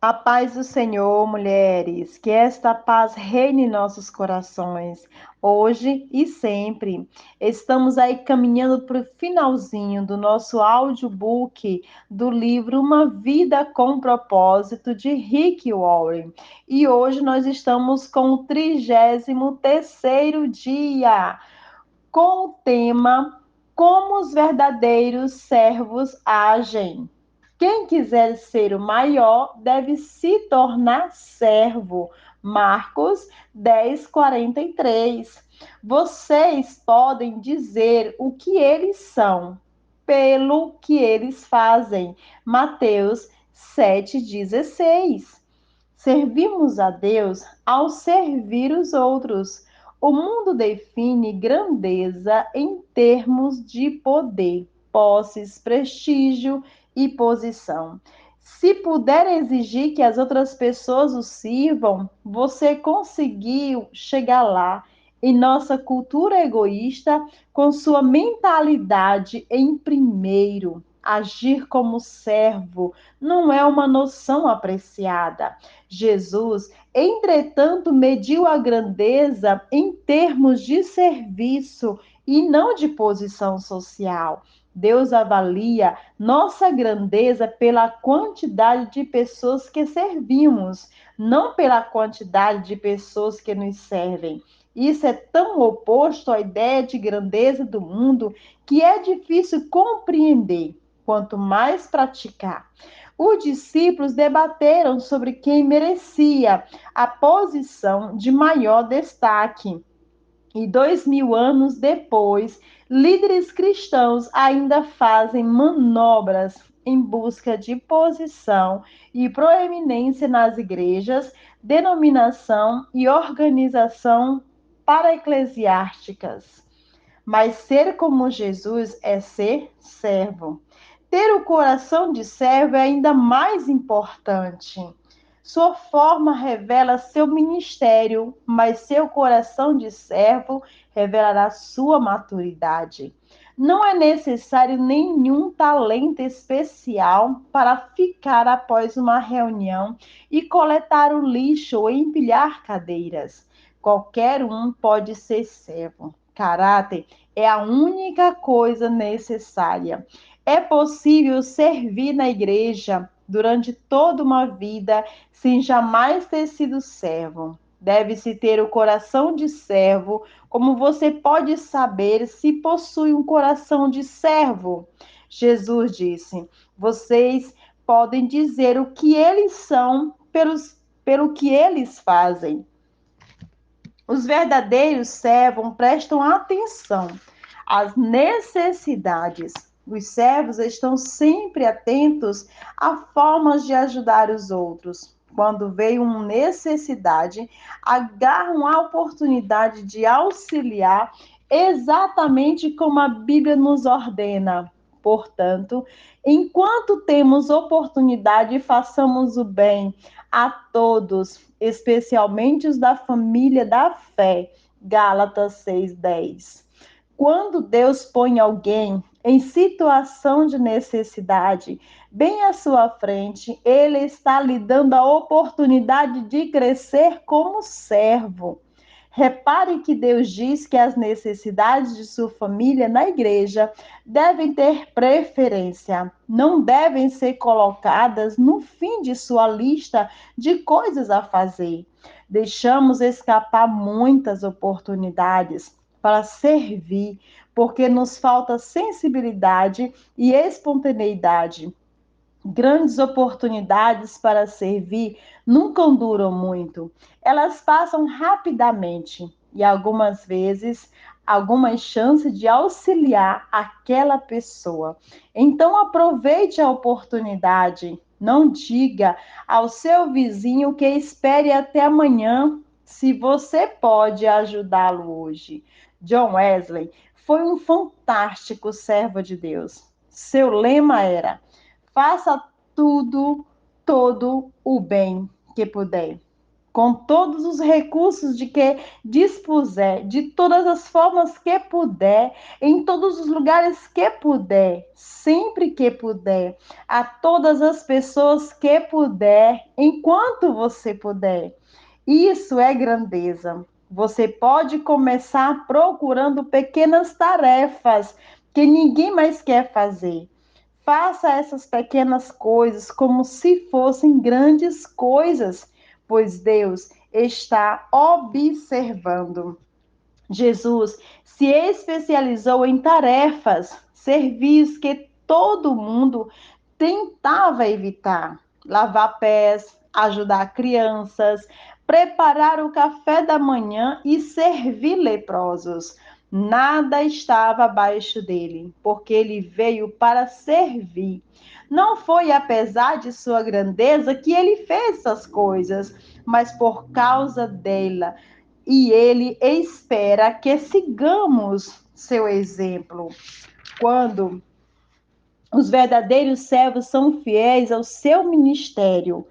A paz do Senhor, mulheres, que esta paz reine em nossos corações, hoje e sempre. Estamos aí caminhando para o finalzinho do nosso audiobook do livro Uma Vida com Propósito, de Rick Warren. E hoje nós estamos com o 33º dia, com o tema Como os verdadeiros servos agem. Quem quiser ser o maior deve se tornar servo. Marcos 10:43. Vocês podem dizer o que eles são, pelo que eles fazem. Mateus 7:16. Servimos a Deus ao servir os outros. O mundo define grandeza em termos de poder, posses, prestígio e posição. Se puder exigir que as outras pessoas o sirvam, você conseguiu chegar lá. Em nossa cultura egoísta, com sua mentalidade em primeiro, agir como servo não é uma noção apreciada. Jesus, entretanto, mediu a grandeza em termos de serviço e não de posição social. Deus avalia nossa grandeza pela quantidade de pessoas que servimos, não pela quantidade de pessoas que nos servem. Isso é tão oposto à ideia de grandeza do mundo que é difícil compreender, quanto mais praticar. Os discípulos debateram sobre quem merecia a posição de maior destaque. E 2000 anos depois, líderes cristãos ainda fazem manobras em busca de posição e proeminência nas igrejas, denominação e organização para-eclesiásticas. Mas ser como Jesus é ser servo. Ter o coração de servo é ainda mais importante. Sua forma revela seu ministério, mas seu coração de servo revelará sua maturidade. Não é necessário nenhum talento especial para ficar após uma reunião e coletar o lixo ou empilhar cadeiras. Qualquer um pode ser servo. Caráter é a única coisa necessária. É possível servir na igreja durante toda uma vida sem jamais ter sido servo. Deve-se ter o coração de servo. Como você pode saber se possui um coração de servo? Jesus disse: Vocês podem dizer o que eles são pelo que eles fazem. Os verdadeiros servos prestam atenção às necessidades. Os servos estão sempre atentos a formas de ajudar os outros. Quando veio uma necessidade, agarram a oportunidade de auxiliar exatamente como a Bíblia nos ordena. Portanto, enquanto temos oportunidade, façamos o bem a todos, especialmente os da família da fé. Gálatas 6:10. Quando Deus põe alguém em situação de necessidade, bem à sua frente, ele está lhe dando a oportunidade de crescer como servo. Repare que Deus diz que as necessidades de sua família na igreja devem ter preferência, não devem ser colocadas no fim de sua lista de coisas a fazer. Deixamos escapar muitas oportunidades para servir, porque nos falta sensibilidade e espontaneidade. Grandes oportunidades para servir nunca duram muito. Elas passam rapidamente e algumas vezes algumas chances de auxiliar aquela pessoa. Então aproveite a oportunidade. Não diga ao seu vizinho que espere até amanhã se você pode ajudá-lo hoje. John Wesley foi um fantástico servo de Deus. Seu lema era: faça tudo, todo o bem que puder. com todos os recursos de que dispuser, de todas as formas que puder, em todos os lugares que puder, sempre que puder, a todas as pessoas que puder, enquanto você puder. Isso é grandeza. Você pode começar procurando pequenas tarefas que ninguém mais quer fazer. Faça essas pequenas coisas como se fossem grandes coisas, pois Deus está observando. Jesus se especializou em tarefas, serviços que todo mundo tentava evitar: lavar pés, ajudar crianças, preparar o café da manhã e servir leprosos. Nada estava abaixo dele, porque ele veio para servir. Não foi apesar de sua grandeza que ele fez essas coisas, mas por causa dela. E ele espera que sigamos seu exemplo. Quando os verdadeiros servos são fiéis ao seu ministério,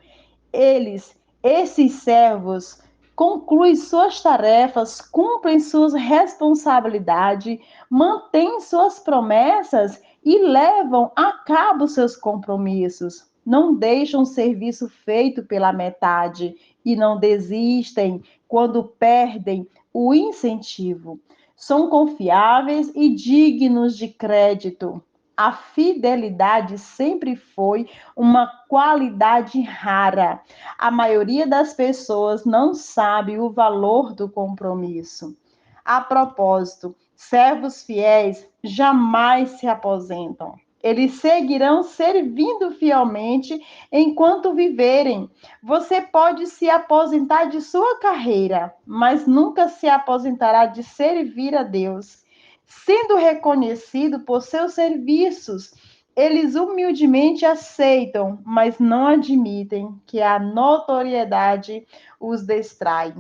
esses servos, concluem suas tarefas, cumprem suas responsabilidades, mantêm suas promessas e levam a cabo seus compromissos. Não deixam o serviço feito pela metade e não desistem quando perdem o incentivo. São confiáveis e dignos de crédito. A fidelidade sempre foi uma qualidade rara. A maioria das pessoas não sabe o valor do compromisso. A propósito, servos fiéis jamais se aposentam. Eles seguirão servindo fielmente enquanto viverem. Você pode se aposentar de sua carreira, mas nunca se aposentará de servir a Deus. Sendo reconhecido por seus serviços, eles humildemente aceitam, mas não admitem que a notoriedade os distrai.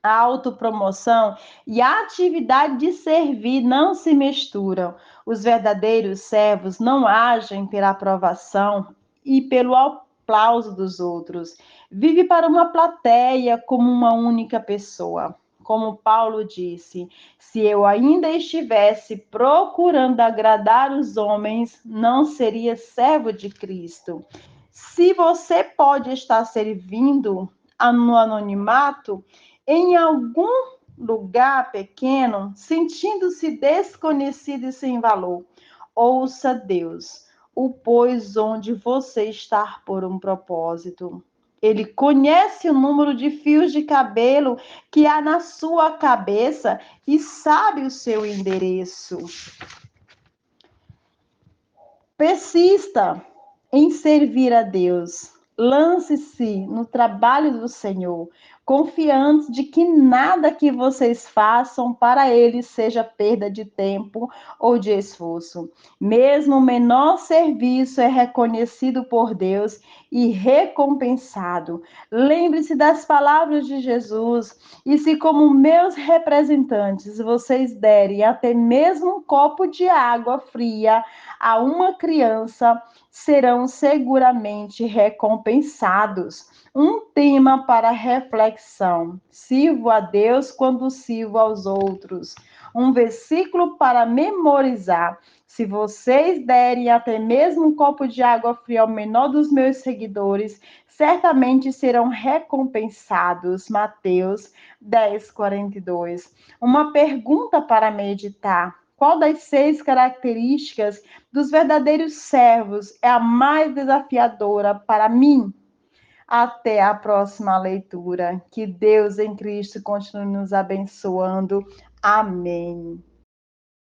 A autopromoção e a atividade de servir não se misturam. Os verdadeiros servos não agem pela aprovação e pelo aplauso dos outros. Vive para uma plateia como uma única pessoa. Como Paulo disse, se eu ainda estivesse procurando agradar os homens, não seria servo de Cristo. Se você pode estar servindo no anonimato, em algum lugar pequeno, sentindo-se desconhecido e sem valor, ouça Deus, o pôs onde você está por um propósito. Ele conhece o número de fios de cabelo que há na sua cabeça e sabe o seu endereço. Persista em servir a Deus. Lance-se no trabalho do Senhor, confiante de que nada que vocês façam para Ele seja perda de tempo ou de esforço. Mesmo o menor serviço é reconhecido por Deus e recompensado. Lembre-se das palavras de Jesus, e se, como meus representantes, vocês derem até mesmo um copo de água fria a uma criança, serão seguramente recompensados. Um tema para reflexão: sirvo a Deus quando sirvo aos outros. Um versículo para memorizar: se vocês derem até mesmo um copo de água fria ao menor dos meus seguidores, certamente serão recompensados. Mateus 10:42. Uma pergunta para meditar: qual das 6 características dos verdadeiros servos é a mais desafiadora para mim? Até a próxima leitura. Que Deus em Cristo continue nos abençoando. Amém.